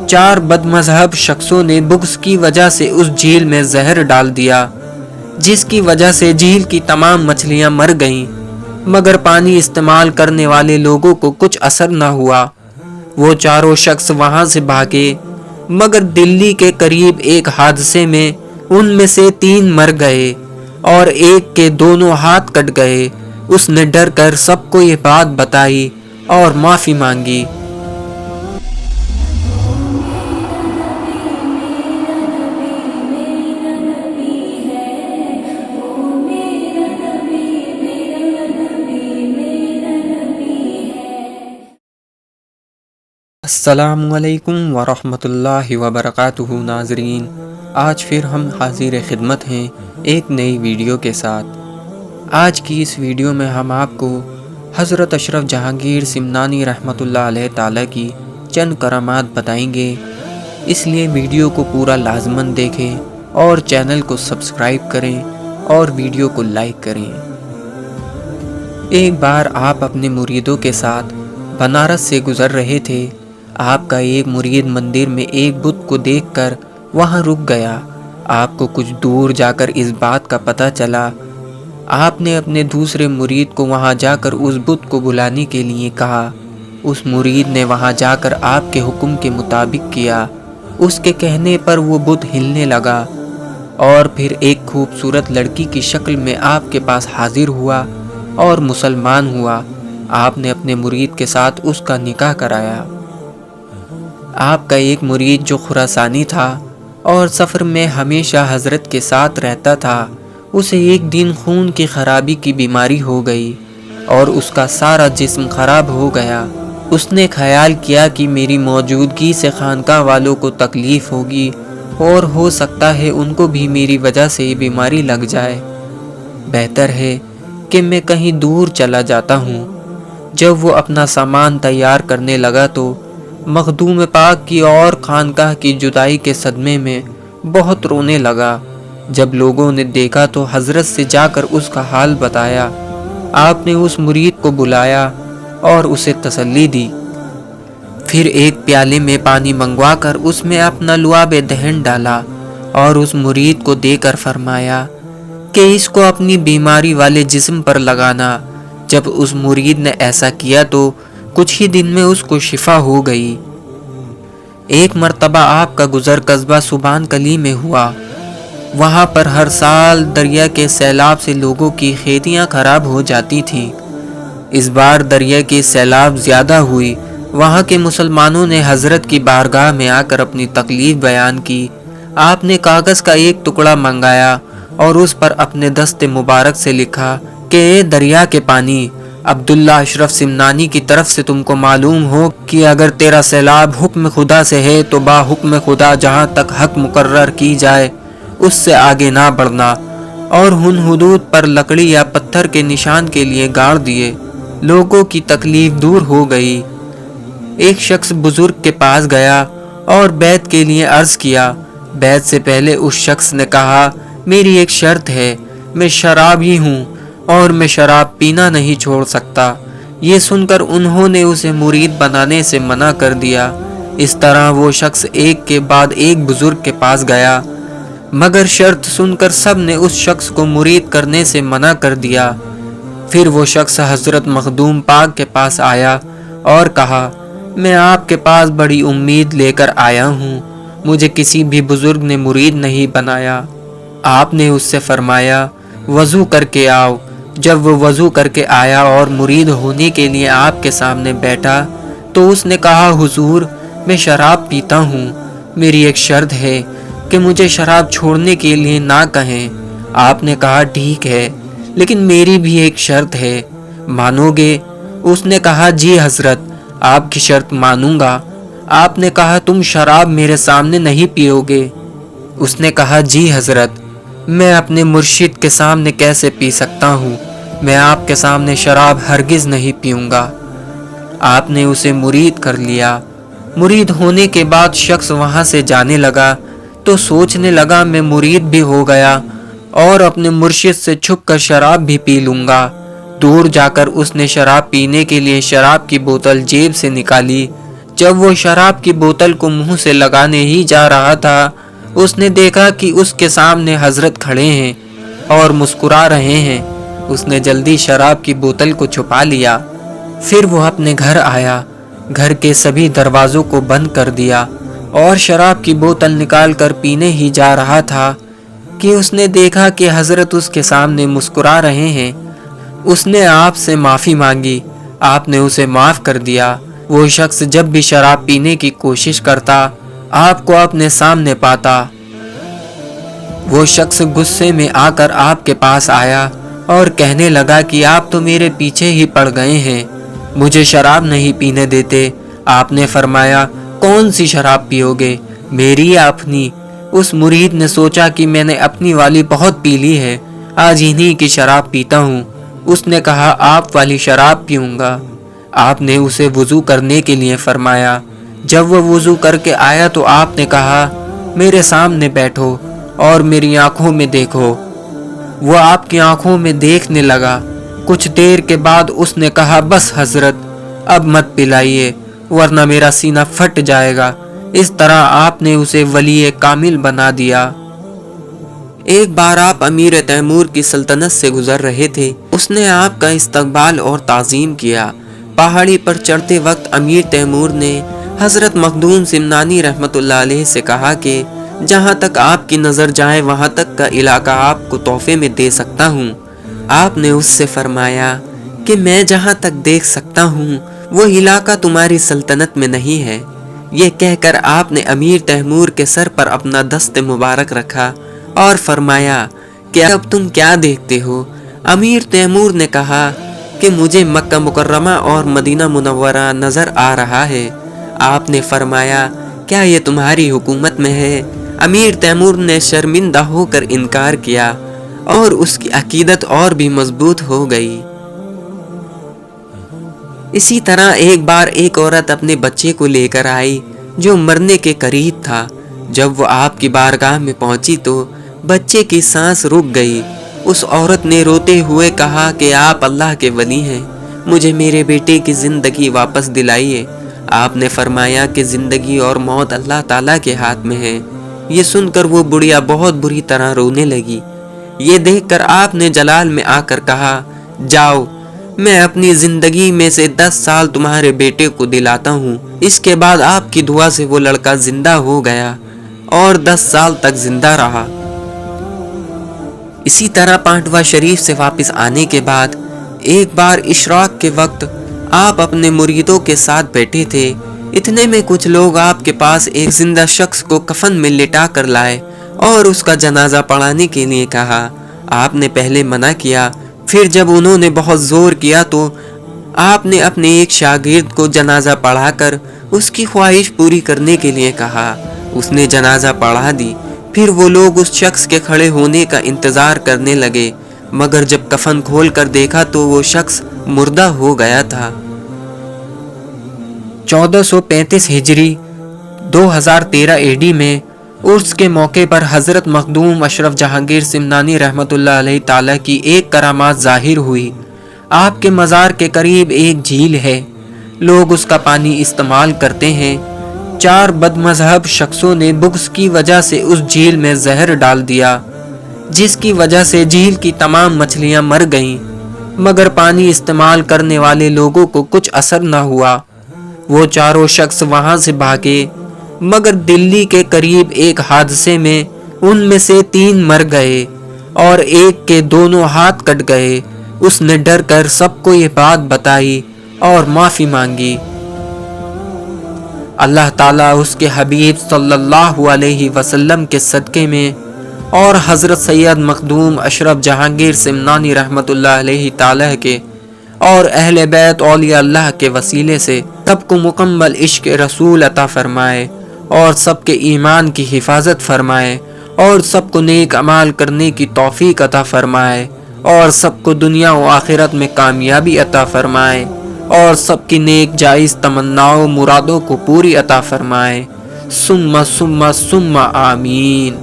4 بد مذہب شخصوں نے بغض کی وجہ سے اس جھیل میں زہر ڈال دیا، جس کی وجہ سے جھیل کی تمام مچھلیاں مر گئیں، مگر پانی استعمال کرنے والے لوگوں کو کچھ اثر نہ ہوا۔ وہ چاروں شخص وہاں سے بھاگے، مگر دلی کے قریب ایک حادثے میں ان میں سے 3 مر گئے اور ایک کے دونوں ہاتھ کٹ گئے۔ اس نے ڈر کر سب کو یہ بات بتائی اور معافی مانگی۔ السلام علیکم ورحمۃ اللہ وبرکاتہ۔ ناظرین، آج پھر ہم حاضر خدمت ہیں ایک نئی ویڈیو کے ساتھ۔ آج کی اس ویڈیو میں ہم آپ کو حضرت اشرف جہانگیر سمنانی رحمۃ اللہ علیہ تعالیٰ کی چند کرامات بتائیں گے، اس لیے ویڈیو کو پورا لازماً دیکھیں اور چینل کو سبسکرائب کریں اور ویڈیو کو لائک کریں۔ ایک بار آپ اپنے مریدوں کے ساتھ بنارس سے گزر رہے تھے۔ آپ کا ایک مرید مندر میں ایک بت کو دیکھ کر وہاں رک گیا۔ آپ کو کچھ دور جا کر اس بات کا پتہ چلا۔ آپ نے اپنے دوسرے مرید کو وہاں جا کر اس بت کو بلانے کے لیے کہا۔ اس مرید نے وہاں جا کر آپ کے حکم کے مطابق کیا۔ اس کے کہنے پر وہ بت ہلنے لگا اور پھر ایک خوبصورت لڑکی کی شکل میں آپ کے پاس حاضر ہوا اور مسلمان ہوا۔ آپ نے اپنے مرید کے ساتھ اس کا نکاح کرایا۔ آپ کا ایک مرید جو خراسانی تھا اور سفر میں ہمیشہ حضرت کے ساتھ رہتا تھا، اسے ایک دن خون کی خرابی کی بیماری ہو گئی اور اس کا سارا جسم خراب ہو گیا۔ اس نے خیال کیا کہ میری موجودگی سے خانقاہ والوں کو تکلیف ہوگی اور ہو سکتا ہے ان کو بھی میری وجہ سے یہ بیماری لگ جائے۔ بہتر ہے کہ میں کہیں دور چلا جاتا ہوں۔ جب وہ اپنا سامان تیار کرنے لگا تو مخدوم پاک کی اور خانقاہ کی جدائی کے صدمے میں بہت رونے لگا۔ جب لوگوں نے دیکھا تو حضرت سے جا کر اس کا حال بتایا۔ آپ نے اس مرید کو بلایا اور اسے تسلی دی۔ پھر ایک پیالے میں پانی منگوا کر اس میں اپنا لعاب دہن ڈالا اور اس مرید کو دے کر فرمایا کہ اس کو اپنی بیماری والے جسم پر لگانا۔ جب اس مرید نے ایسا کیا تو کچھ ہی دن میں اس کو شفا ہو گئی۔ ایک مرتبہ آپ کا گزر قصبہ سبحان کلی میں ہوا۔ وہاں پر ہر سال دریا کے سیلاب سے لوگوں کی کھیتیاں خراب ہو جاتی تھیں۔ اس بار دریا کی سیلاب زیادہ ہوئی۔ وہاں کے مسلمانوں نے حضرت کی بارگاہ میں آ کر اپنی تکلیف بیان کی۔ آپ نے کاغذ کا ایک ٹکڑا منگایا اور اس پر اپنے دست مبارک سے لکھا کہ اے دریا کے پانی، عبداللہ اشرف سمنانی کی طرف سے تم کو معلوم ہو کہ اگر تیرا سیلاب حکم خدا سے ہے تو با حکم خدا جہاں تک حق مقرر کی جائے اس سے آگے نہ بڑھنا، اور ان حدود پر لکڑی یا پتھر کے نشان کے لیے گاڑ دیے۔ لوگوں کی تکلیف دور ہو گئی۔ ایک شخص بزرگ کے پاس گیا اور بیعت کے لیے عرض کیا۔ بیعت سے پہلے اس شخص نے کہا، میری ایک شرط ہے، میں شرابی ہوں اور میں شراب پینا نہیں چھوڑ سکتا۔ یہ سن کر انہوں نے اسے مرید بنانے سے منع کر دیا۔ اس طرح وہ شخص ایک کے بعد ایک بزرگ کے پاس گیا، مگر شرط سن کر سب نے اس شخص کو مرید کرنے سے منع کر دیا۔ پھر وہ شخص حضرت مخدوم پاک کے پاس آیا اور کہا، میں آپ کے پاس بڑی امید لے کر آیا ہوں، مجھے کسی بھی بزرگ نے مرید نہیں بنایا۔ آپ نے اس سے فرمایا، وضو کر کے آؤ۔ جب وہ وضو کر کے آیا اور مرید ہونے کے لیے آپ کے سامنے بیٹھا تو اس نے کہا، حضور میں شراب پیتا ہوں، میری ایک شرط ہے کہ مجھے شراب چھوڑنے کے لیے نہ کہیں۔ آپ نے کہا، ٹھیک ہے، لیکن میری بھی ایک شرط ہے، مانو گے؟ اس نے کہا، جی حضرت، آپ کی شرط مانوں گا۔ آپ نے کہا، تم شراب میرے سامنے نہیں پیو گے؟ اس نے کہا، جی حضرت، میں اپنے مرشد کے سامنے کیسے پی سکتا ہوں؟ میں آپ کے سامنے شراب ہرگز نہیں پیوں گا۔ آپ نے اسے مرید کر لیا۔ مرید ہونے کے بعد شخص وہاں سے جانے لگا تو سوچنے لگا، میں مرید بھی ہو گیا اور اپنے مرشد سے چھپ کر شراب بھی پی لوں گا۔ دور جا کر اس نے شراب پینے کے لیے شراب کی بوتل جیب سے نکالی، जब वो शराब की बोतल को मुंह से लगाने ही जा रहा था, उसने देखा कि उसके सामने हजरत खड़े हैं और मुस्कुरा रहे हैं। उसने जल्दी शराब की बोतल को छुपा लिया। फिर वो अपने घर आया, घर के सभी दरवाजों को बंद कर दिया और शराब की बोतल निकाल कर पीने ही जा रहा था कि उसने देखा कि हजरत उसके सामने मुस्कुरा रहे हैं। उसने आपसे माफ़ी मांगी, आपने उसे माफ़ कर दिया। वो शख्स जब भी शराब पीने की कोशिश करता, आपको अपने सामने पाता। वो शख्स गुस्से में आकर आपके पास आया और कहने लगा कि आप तो मेरे पीछे ही पड़ गए हैं, मुझे शराब नहीं पीने देते। आपने फरमाया, कौन सी शराब पियोगे, मेरी या अपनी? उस मुरीद ने सोचा कि मैंने अपनी वाली बहुत पी ली है, आज इन्हीं की शराब पीता हूँ। उसने कहा, आप वाली शराब पीऊंगा। आपने उसे वुजू करने के लिए फरमाया। जब वह वुजू करके आया तो आपने कहा, मेरे सामने बैठो और मेरी आंखों में देखो। वह आपकी आंखों में देखने लगा। कुछ देर के बाद उसने कहा, बस हजरत, अब मत पिलाइए वरना मेरा सीना फट जाएगा। इस तरह आपने उसे वली कामिल बना दिया। एक बार आप अमीर तैमूर की सल्तनत से गुजर रहे थे। उसने आपका इस्तकबाल और ताज़ीम किया। पहाड़ी पर चढ़ते वक्त अमीर तैमूर ने हज़रत मखदूम सिमनानी रहमतुल्लाह अलैह से कहा कि जहाँ तक आपकी नज़र जाए वहाँ तक का इलाका आपको तोहफे में दे सकता हूँ। आपने उससे फरमाया कि मैं जहाँ तक देख सकता हूँ वो इलाका तुम्हारी सल्तनत में नहीं है। ये कहकर आपने अमीर तैमूर के सर पर अपना दस्त मुबारक रखा और फरमाया कि अब तुम क्या देखते हो? अमीर तैमूर ने कहा कि मुझे मक्का मुकर्रमा और मदीना मुनव्वरा नज़र आ रहा है। आपने फरमाया, क्या ये तुम्हारी हुकूमत में है? अमीर तैमूर ने शर्मिंदा होकर इनकार किया और उसकी अकीदत और भी मजबूत हो गई। इसी तरह एक बार एक औरत अपने बच्चे को लेकर आई जो मरने के करीब था। जब वो आपकी बारगाह में पहुंची तो बच्चे की सांस रुक गई। उस औरत ने रोते हुए कहा कि आप अल्लाह के वली हैं, मुझे मेरे बेटे की ज़िंदगी वापस दिलाइए। आपने फरमाया कि ज़िंदगी और मौत अल्लाह ताला के हाथ में है। ये सुनकर वो बुढ़िया बहुत बुरी तरह रोने लगी। ये देखकर आपने जलाल में आकर कहा, जाओ, मैं अपनी ज़िंदगी में से 10 साल तुम्हारे बेटे को दिलाता हूँ। इसके बाद आपकी दुआ से वो लड़का जिंदा हो गया और 10 साल तक जिंदा रहा। इसी तरह पांडवा शरीफ से वापस आने के बाद एक बार इशराक के वक्त आप अपने मुरीदों के साथ बैठे थे। इतने में कुछ लोग आपके पास एक जिंदा शख्स को कफन में लिटा कर लाए और उसका जनाजा पढ़ाने के लिए कहा। आपने पहले मना किया, फिर जब उन्होंने बहुत जोर किया तो आपने अपने एक शागिर्द को जनाजा पढ़ाकर उसकी ख्वाहिश पूरी करने के लिए कहा। उसने जनाजा पढ़ा दी। फिर वो लोग उस शख्स के खड़े होने का इंतज़ार करने लगे, मगर जब कफन खोल कर देखा तो वो शख्स मुर्दा हो गया था। 1435 हिजरी 2013 एडी में उर्स के मौके पर हज़रत मखदूम अशरफ जहांगीर सिमनानी रहमतुल्लाह अलैह ताला की एक करामात ज़ाहिर हुई। आपके मज़ार के करीब एक झील है, लोग उसका पानी इस्तेमाल करते हैं। 4 बदमज़हब शख्सों ने बुग़्ज़ की वजह से उस झील में जहर डाल दिया, जिसकी वजह से झील की तमाम मछलियां मर गईं, मगर पानी इस्तेमाल करने वाले लोगों को कुछ असर न हुआ। वो चारों शख्स वहां से भागे, मगर दिल्ली के करीब एक हादसे में उनमें से 3 मर गए और एक के दोनों हाथ कट गए। उसने डर कर सबको ये बात बताई और माफ़ी मांगी। अल्लाह ताला उसके हबीब सल्लल्लाहु अलैहि वसल्लम के सदक़े में और हज़रत सैयद मखदूम अशरफ जहांगीर सिमनानी रहमतुल्लाह अलैहि ताला के और अहले बैत औलिया अल्लाह के वसीले से सबको मुकम्मल इश्क रसूल अता फरमाए और सबके ईमान की हिफाजत फरमाए और सबको नेक अमाल करने की तौफीक अता फरमाए और सबको दुनिया व आखिरत में कामयाबी अता फरमाए और सबकी नेक जायज़ तमन्नाओं मुरादों को पूरी अता फरमाए। सुम्मा सुम्मा सुम्मा आमीन।